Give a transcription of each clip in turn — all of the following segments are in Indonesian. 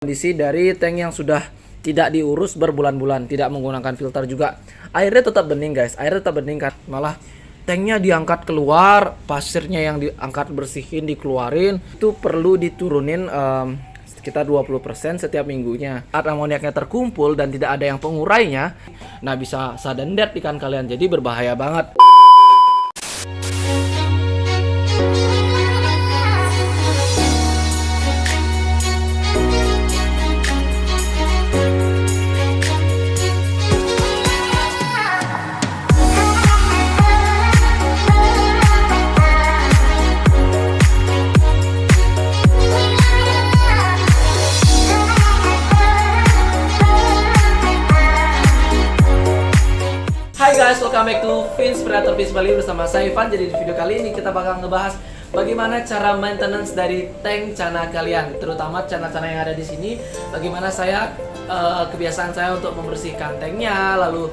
Kondisi dari tank yang sudah tidak diurus berbulan-bulan, tidak menggunakan filter juga, airnya tetap bening guys, airnya tetap bening kan, malah tanknya diangkat keluar, pasirnya yang diangkat bersihin dikeluarin, itu perlu diturunin sekitar 20% setiap minggunya. Saat amoniaknya terkumpul dan tidak ada yang pengurainya, nah bisa sudden death ikan kalian, jadi berbahaya banget. Hai guys, welcome back to Finspirator Fish Bali bersama saya Ivan. Jadi di video kali ini kita bakal ngebahas bagaimana cara maintenance dari tank cana kalian, terutama cana-cana yang ada di sini. Bagaimana kebiasaan saya untuk membersihkan tanknya, lalu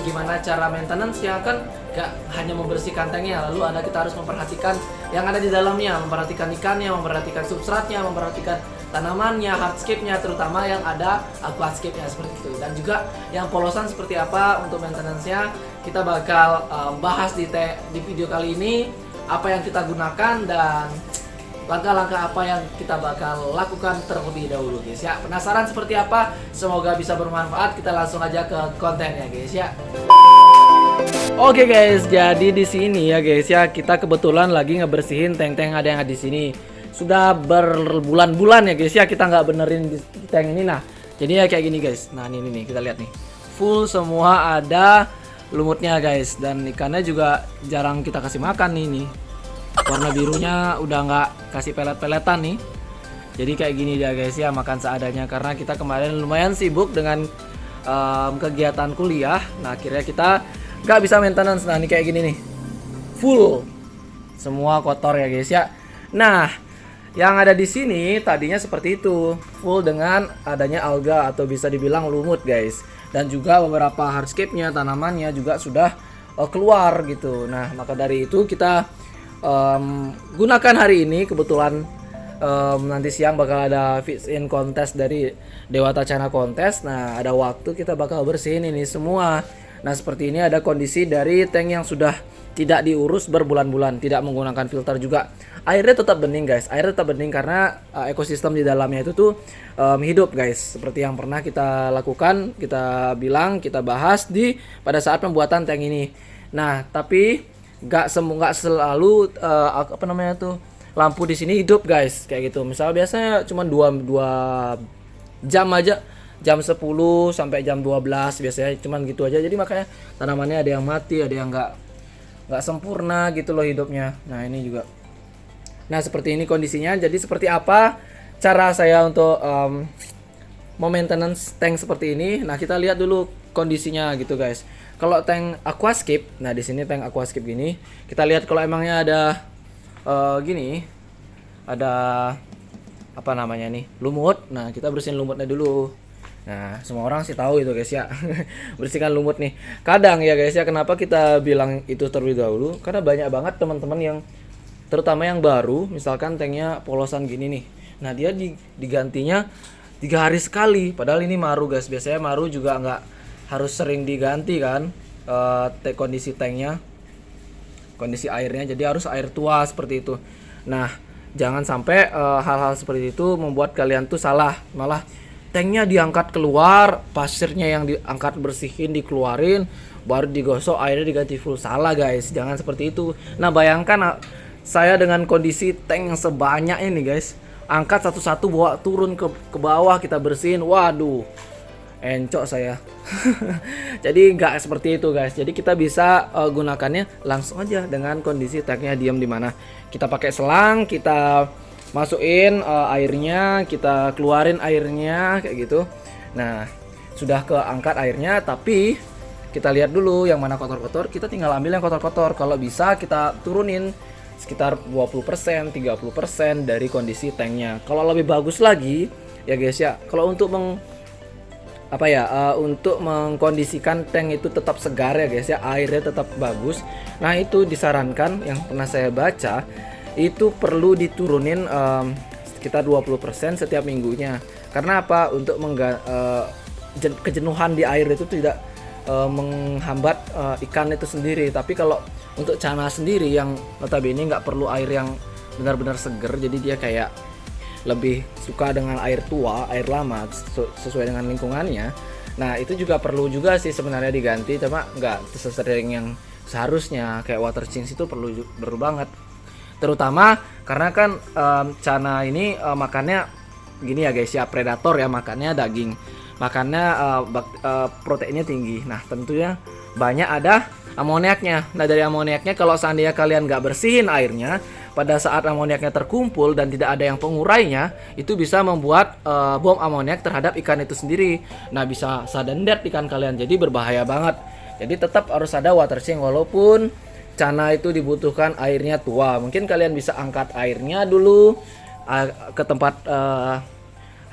gimana cara maintenance yang kan gak hanya membersihkan tanknya, lalu kita harus memperhatikan yang ada di dalamnya, memperhatikan ikannya, memperhatikan substratnya, memperhatikan tanamannya, hardscape-nya, terutama yang ada aquascape-nya seperti itu, dan juga yang polosan seperti apa untuk maintenance-nya. Kita bakal bahas di video kali ini apa yang kita gunakan dan langkah-langkah apa yang kita bakal lakukan terlebih dahulu guys ya. Penasaran seperti apa? Semoga bisa bermanfaat. Kita langsung aja ke kontennya guys ya. Oke guys, jadi di sini ya guys ya, kita kebetulan lagi ngebersihin tank-tank ada yang ada di sini. Sudah berbulan-bulan ya guys ya kita nggak benerin di tank ini. Nah jadi ya kayak gini guys. Nah ini nih kita lihat nih, full semua ada lumutnya guys, dan ikannya juga jarang kita kasih makan nih. Warna birunya udah nggak kasih pelet-peletan nih. Jadi kayak gini dia guys ya, makan seadanya karena kita kemarin lumayan sibuk dengan kegiatan kuliah. Nah akhirnya kita nggak bisa maintenance. Nah ini kayak gini nih, full semua kotor ya guys ya. Nah yang ada di sini tadinya seperti itu, full dengan adanya alga atau bisa dibilang lumut guys, dan juga beberapa hardscape-nya, tanamannya juga sudah keluar gitu. Nah maka dari itu kita gunakan hari ini, kebetulan nanti siang bakal ada fish in contest dari Dewata Cana Kontes. Nah ada waktu kita bakal bersihin ini semua. Nah seperti ini ada kondisi dari tank yang sudah tidak diurus berbulan-bulan, tidak menggunakan filter juga, airnya tetap bening guys, airnya tetap bening karena ekosistem di dalamnya itu tuh hidup guys, seperti yang pernah kita lakukan, kita bahas pada saat pembuatan tank ini. Nah tapi nggak selalu lampu di sini hidup guys kayak gitu. Misalnya biasanya cuma 2 jam aja, jam 10 sampai jam 12 biasanya cuman gitu aja. Jadi makanya tanamannya ada yang mati, ada yang nggak sempurna gitu loh hidupnya. Nah ini juga. Nah seperti ini kondisinya. Jadi seperti apa cara saya untuk maintenance tank seperti ini? Nah kita lihat dulu kondisinya gitu guys. Kalau tank aquascape, nah di sini tank aquascape gini, kita lihat kalau emangnya ada gini, ada apa namanya nih, lumut. Nah kita bersihin lumutnya dulu. Nah semua orang sih tahu itu guys ya. Bersihkan lumut nih. Kadang ya guys ya, kenapa kita bilang itu terlebih dahulu, karena banyak banget teman-teman yang terutama yang baru, misalkan tanknya polosan gini nih, nah dia digantinya 3 hari sekali, padahal ini maru guys. Biasanya maru juga nggak harus sering diganti kan, kondisi tanknya, kondisi airnya, jadi harus air tua seperti itu. Nah jangan sampai hal-hal seperti itu membuat kalian tuh salah, malah tanknya diangkat keluar, pasirnya yang diangkat bersihin dikeluarin, baru digosok, airnya diganti full. Salah guys, jangan seperti itu. Nah bayangkan saya dengan kondisi tank yang sebanyak ini guys, angkat satu-satu, bawa turun ke bawah, kita bersihin, waduh encok saya. Jadi nggak seperti itu guys. Jadi kita bisa gunakannya langsung aja dengan kondisi tanknya diam di mana. Kita pakai selang, kita masukin airnya, kita keluarin airnya kayak gitu. Nah sudah keangkat airnya, tapi kita lihat dulu yang mana kotor-kotor, kita tinggal ambil yang kotor-kotor. Kalau bisa kita turunin sekitar 20%, 30% dari kondisi tanknya. Kalau lebih bagus lagi ya guys ya, kalau untuk untuk mengkondisikan tank itu tetap segar ya guys ya, airnya tetap bagus. Nah itu disarankan, yang pernah saya baca, itu perlu diturunin sekitar 20% setiap minggunya. Karena apa? Untuk kejenuhan di air itu tidak menghambat ikan itu sendiri. Tapi kalau untuk Cana sendiri yang notabene nggak perlu air yang benar-benar seger, jadi dia kayak lebih suka dengan air tua, air lama sesuai dengan lingkungannya. Nah itu juga perlu juga sih sebenarnya diganti, cuma nggak sesering yang seharusnya. Kayak water change itu perlu banget, terutama karena kan Cana ini makannya gini ya guys ya, predator ya, makannya daging, makannya proteinnya tinggi. Nah tentunya banyak ada amoniaknya. Nah dari amoniaknya, kalau seandainya kalian nggak bersihin airnya, pada saat amoniaknya terkumpul dan tidak ada yang pengurainya, itu bisa membuat bom amoniak terhadap ikan itu sendiri. Nah bisa sudden death ikan kalian, jadi berbahaya banget. Jadi tetap harus ada water change, walaupun Cana itu dibutuhkan airnya tua. Mungkin kalian bisa angkat airnya dulu ke tempat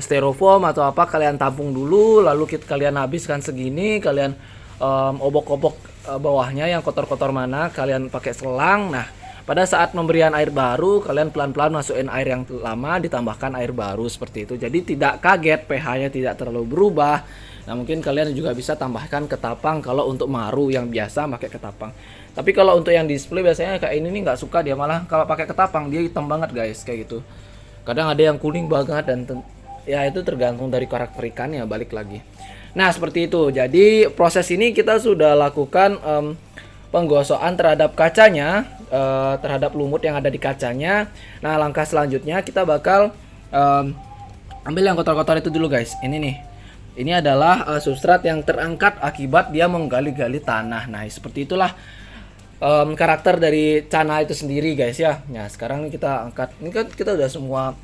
styrofoam atau apa, kalian tampung dulu, lalu kalian habiskan segini, kalian obok-obok bawahnya yang kotor-kotor mana, kalian pakai selang. Nah pada saat pemberian air baru, kalian pelan-pelan masukin air yang lama, ditambahkan air baru seperti itu. Jadi tidak kaget, pH-nya tidak terlalu berubah. Nah mungkin kalian juga bisa tambahkan ketapang kalau untuk maru yang biasa pakai ketapang. Tapi kalau untuk yang display biasanya kayak ini nih nggak suka dia, malah kalau pakai ketapang dia hitam banget guys kayak gitu. Kadang ada yang kuning banget, dan ya itu tergantung dari karakter ikannya, balik lagi. Nah seperti itu. Jadi proses ini kita sudah lakukan penggosokan terhadap kacanya, terhadap lumut yang ada di kacanya. Nah langkah selanjutnya kita bakal ambil yang kotor-kotor itu dulu guys. Ini nih, ini adalah substrat yang terangkat akibat dia menggali-gali tanah. Nah seperti itulah karakter dari Cana itu sendiri guys ya. Nah sekarang ini kita angkat, ini kan kita udah semua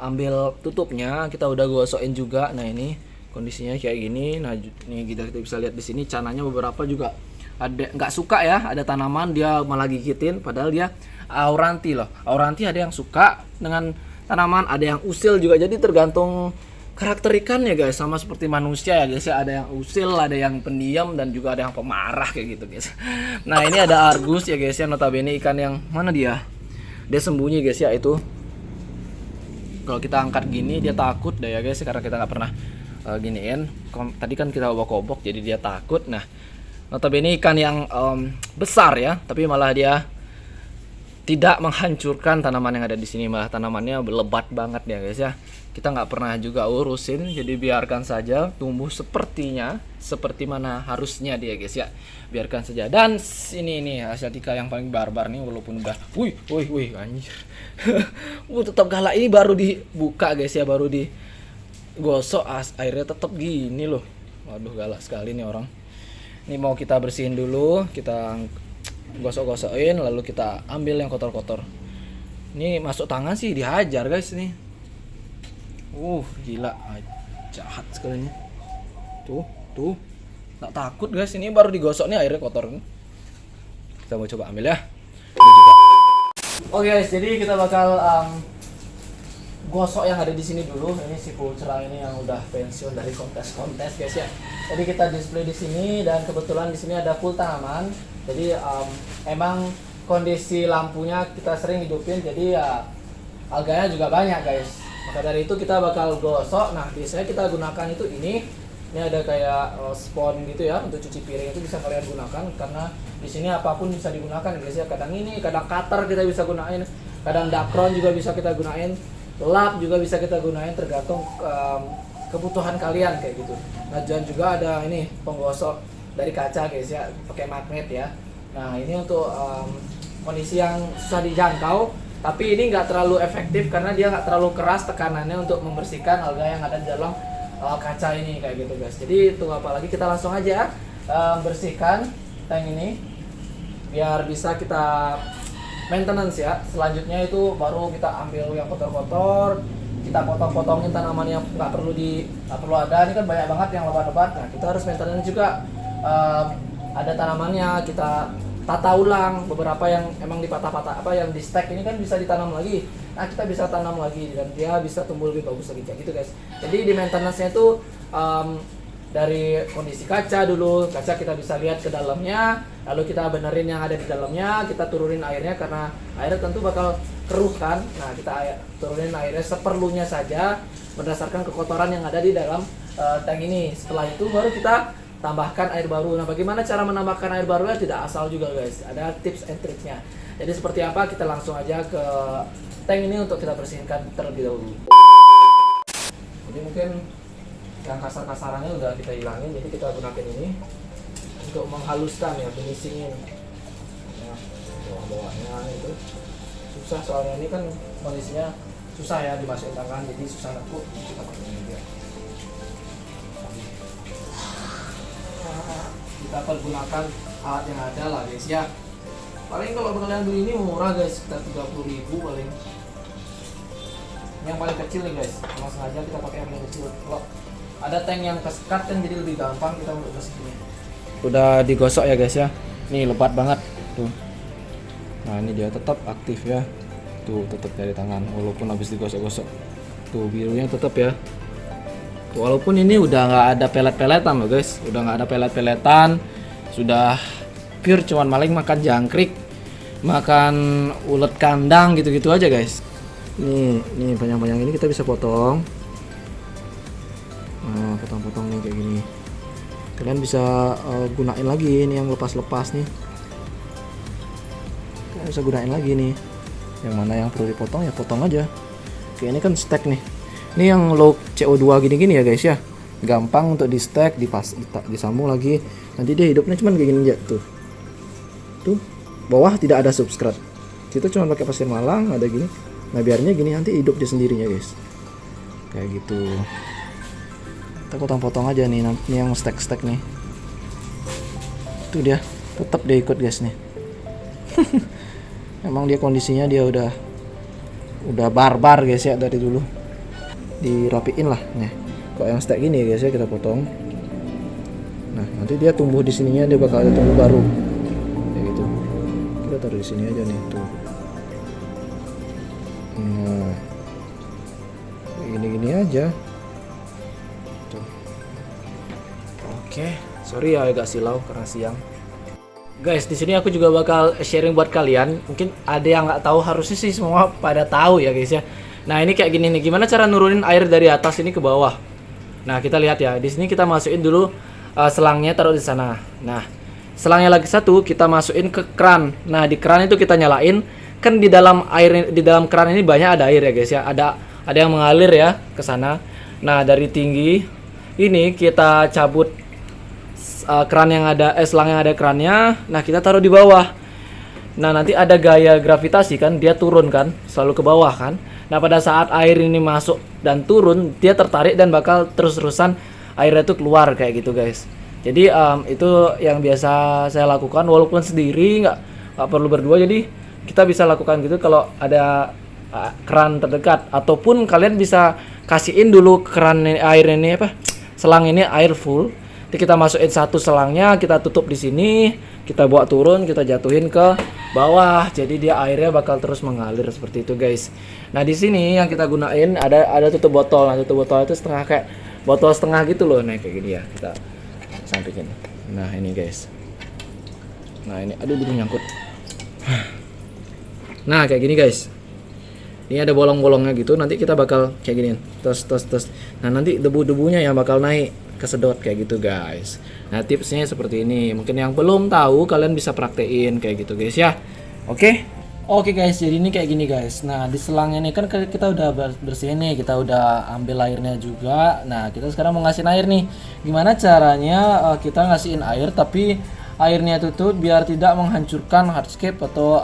ambil tutupnya, kita udah gosokin juga. Nah ini kondisinya kayak gini. Nah ini kita bisa lihat di sini Cananya beberapa juga ada nggak suka ya, ada tanaman dia malah gigitin, padahal dia auranti loh. Auranti ada yang suka dengan tanaman, ada yang usil juga. Jadi tergantung karakter ikannya guys, sama seperti manusia ya guys ya. Ada yang usil, ada yang pendiam, dan juga ada yang pemarah kayak gitu guys. Nah ini ada Argus ya guys ya, notabene ikan yang mana dia sembunyi guys ya. Itu kalau kita angkat gini dia takut deh ya guys, karena kita nggak pernah giniin. Tadi kan kita obok-obok jadi dia takut. Nah notabene ikan yang besar ya, tapi malah dia tidak menghancurkan tanaman yang ada di sini, malah tanamannya lebat banget ya guys ya. Kita nggak pernah juga urusin, jadi biarkan saja tumbuh seperti mana harusnya dia guys ya, biarkan saja. Dan ini nih Asiatica yang paling barbar nih, walaupun udah wih anjir tetap galak. Ini baru dibuka guys ya, baru digosok, airnya tetap gini loh. Waduh galak sekali nih orang. Ini mau kita bersihin dulu, kita gosok-gosokin, lalu kita ambil yang kotor-kotor. Ini masuk tangan sih dihajar guys nih. Gila, jahat sekali nih. Tuh, tak takut guys. Ini baru digosok nih, airnya kotor. Kita mau coba ambil ya. Ini juga. Oke guys, jadi kita bakal gosok yang ada di sini dulu. Ini si Pulcra ini yang udah pensiun dari kontes-kontes guys ya. Jadi kita display di sini, dan kebetulan di sini ada full tanaman. Jadi emang kondisi lampunya kita sering hidupin, jadi ya alganya juga banyak guys. Maka dari itu kita bakal gosok. Nah biasanya kita gunakan itu ini ada kayak spons gitu ya, untuk cuci piring itu bisa kalian gunakan, karena di sini apapun bisa digunakan guys ya. Kadang ini, kadang cutter kita bisa gunain, kadang dakron juga bisa kita gunain, lap juga bisa kita gunain, tergantung kebutuhan kalian kayak gitu. Nah dan juga ada ini penggosok dari kaca guys ya, pakai magnet ya. Nah ini untuk kondisi yang susah dijangkau, tapi ini nggak terlalu efektif karena dia nggak terlalu keras tekanannya untuk membersihkan alga yang ada di dalam kaca ini kayak gitu guys. Jadi tunggu apa lagi, kita langsung aja bersihkan tank ini biar bisa kita maintenance ya. Selanjutnya itu baru kita ambil yang kotor-kotor, kita potong-potongin tanaman yang nggak perlu ada. Ini kan banyak banget yang lebat-lebat. Nah kita harus maintenance juga. Ada tanamannya kita tata ulang, beberapa yang emang dipatah-patah yang di stack ini kan bisa ditanam lagi. Nah kita bisa tanam lagi dan dia bisa tumbuh lebih bagus lagi kayak gitu guys. Jadi di maintenance-nya itu dari kondisi kaca dulu, kaca kita bisa lihat ke dalamnya, lalu kita benerin yang ada di dalamnya, kita turunin airnya karena airnya tentu bakal keruh kan. Nah kita turunin airnya seperlunya saja. berdasarkan kekotoran yang ada di dalam tank ini. Setelah itu baru kita tambahkan air baru. Nah, bagaimana cara menambahkan air baru ya tidak asal juga guys. Ada tips and triknya. Jadi seperti apa, kita langsung aja ke tank ini untuk kita bersihkan terlebih dahulu. Jadi mungkin yang kasar-kasarannya udah kita hilangin, jadi kita gunakan ini untuk menghaluskan ya, finishingin ya, bawah-bawahnya itu susah soalnya ini kan kondisinya susah ya dimasukin tangan, jadi susah nekuk. Kita pakai ini aja. Kita pergunakan alat yang ada lah guys ya. Paling kalau kalian beli ini murah guys, sekitar 30.000 paling. Ini yang paling kecil nih guys, emang sengaja kita pakai yang paling kecil. Kalau ada tank yang kesekat kan jadi lebih gampang kita untuk bersihnya. Udah digosok ya guys ya. Nih lebat banget tuh. Nah ini dia tetap aktif ya. Tuh tetap dari tangan walaupun habis digosok-gosok. Tuh birunya tetap ya. Tuh, walaupun ini udah nggak ada pelet-peletan loh guys. Udah nggak ada pelet-peletan. Sudah pure cuman maling makan jangkrik, makan ulet kandang gitu-gitu aja guys. Nih panjang-panjang ini kita bisa potong. Nah, potong-potong nih kayak gini. Kalian bisa gunain lagi ini yang lepas-lepas nih. Kalian bisa gunain lagi nih. Yang mana yang perlu dipotong ya potong aja. Kayak ini kan stack nih. Ini yang low CO2 gini-gini ya guys ya. Gampang untuk di stack, disambung lagi. Nanti dia hidupnya cuman kayak gini aja tuh. Tuh, bawah tidak ada substrat. Kita cuma pakai pasir malang ada gini. Nah, biarnya gini nanti hidup dia sendirinya guys. Kayak gitu. Kita potong-potong aja nih, ini yang stack nih. Itu dia, tetap dia ikut guys nih. Emang dia kondisinya dia udah barbar guys ya dari dulu. Dirapiin lah nih. Kalau yang stack gini guys ya kita potong. Nah, nanti dia tumbuh di sininya dia bakal ada tumbuh baru. Kayak gitu. Kita taruh di sini aja nih tuh. Nah. Gini-gini aja. Oke, sorry ya agak silau karena siang. Guys, di sini aku juga bakal sharing buat kalian. Mungkin ada yang nggak tahu, harusnya sih semua pada tahu ya guys ya. Nah ini kayak gini nih, gimana cara nurunin air dari atas ini ke bawah. Nah kita lihat ya, di sini kita masukin dulu selangnya, taruh di sana. Nah selangnya lagi satu kita masukin ke keran. Nah di keran itu kita nyalain. Kan di dalam air, di dalam keran ini banyak ada air ya guys ya. Ada yang mengalir ya ke sana. Nah dari tinggi ini kita cabut keran yang ada selang yang ada kerannya. Nah kita taruh di bawah. Nah nanti ada gaya gravitasi kan, dia turun kan selalu ke bawah kan. Nah pada saat air ini masuk dan turun, dia tertarik dan bakal terus-terusan airnya itu keluar kayak gitu guys. Jadi itu yang biasa saya lakukan walaupun sendiri, nggak perlu berdua. Jadi kita bisa lakukan gitu kalau ada keran terdekat, ataupun kalian bisa kasihin dulu keran air ini selang ini air full. Jadi kita masukin satu selangnya, kita tutup di sini, kita bawa turun, kita jatuhin ke bawah. Jadi dia airnya bakal terus mengalir seperti itu guys. Nah di sini yang kita gunain ada tutup botol. Nah tutup botol itu setengah kayak botol setengah gitu loh. Nah kayak gini ya, kita sampingin. Nah ini guys. Nah ini, aduh nyangkut. Nah kayak gini guys. Ini ada bolong-bolongnya gitu. Nanti kita bakal kayak gini, tes. Nah nanti debu-debunya yang bakal naik, kesedot kayak gitu guys. Nah tipsnya seperti ini. Mungkin yang belum tahu kalian bisa praktein kayak gitu guys ya. Oke guys, jadi ini kayak gini guys. Nah di selangnya ini kan kita udah bersihin nih, kita udah ambil airnya juga. Nah kita sekarang mau ngasihin air nih. Gimana caranya kita ngasihin air tapi airnya itu tuh biar tidak menghancurkan hardscape atau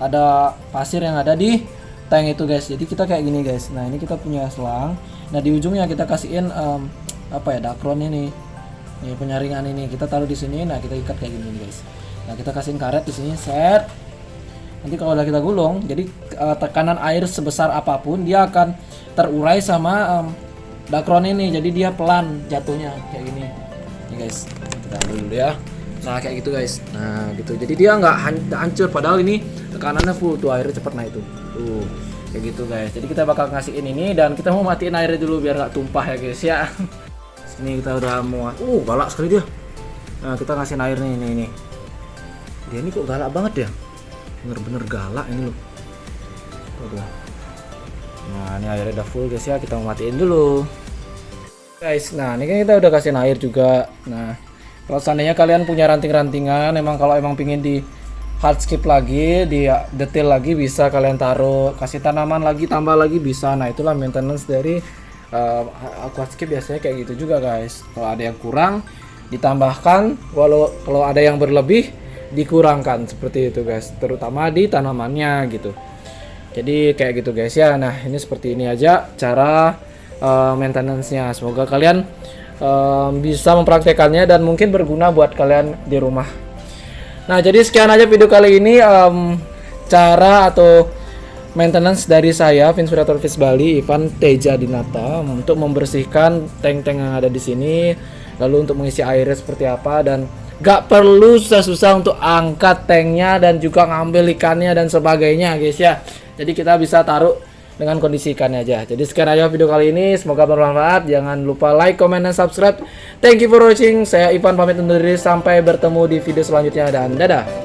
ada pasir yang ada di tank itu guys. Jadi kita kayak gini guys. Nah ini kita punya selang. Nah di ujungnya kita kasihin dakron ini. Nih penyaringan ini kita taruh di sini. Nah kita ikat kayak gini guys. Nah kita kasihin karet di sini, set. Nanti kalau udah kita gulung, jadi tekanan air sebesar apapun dia akan terurai sama dakron ini. Jadi dia pelan jatuhnya kayak gini. Nih guys, kita ambil dulu ya. Nah kayak gitu guys. Nah gitu. Jadi dia nggak hancur, padahal ini tekanannya full tuh, airnya cepet naik tuh. Tuh kayak gitu guys. Jadi kita bakal ngasihin ini dan kita mau matiin airnya dulu biar nggak tumpah ya guys ya. Sini kita udah mau. Galak sekali dia. Nah kita ngasihin air nih ini. Dia ini kok galak banget ya. Bener-bener galak ini loh. Udah. Nah ini airnya udah full guys ya, kita matiin dulu guys. Nah ini kan kita udah kasih air juga. Nah kalau seandainya kalian punya ranting-rantingan, kalau emang pingin di hardscape lagi, di detail lagi, bisa kalian taruh, kasih tanaman lagi, tambah lagi bisa. Nah itulah maintenance dari aquascape, biasanya kayak gitu juga guys. Kalau ada yang kurang ditambahkan, kalau ada yang berlebih dikurangkan, seperti itu guys, terutama di tanamannya gitu. Jadi kayak gitu guys ya. Nah ini seperti ini aja cara maintenance-nya. Semoga kalian bisa mempraktekannya dan mungkin berguna buat kalian di rumah. Nah jadi sekian aja video kali ini, cara atau maintenance dari saya, Finspirator Fish Bali, Ivan Teja Dinata, untuk membersihkan tank-tank yang ada di sini, lalu untuk mengisi airnya seperti apa, dan gak perlu susah-susah untuk angkat tanknya dan juga ngambil ikannya dan sebagainya guys ya. Jadi kita bisa taruh dengan kondisi ikannya aja. Jadi sekian aja video kali ini, semoga bermanfaat. Jangan lupa like, comment, dan subscribe. Thank you for watching. Saya Ivan pamit undur diri, sampai bertemu di video selanjutnya dan dadah.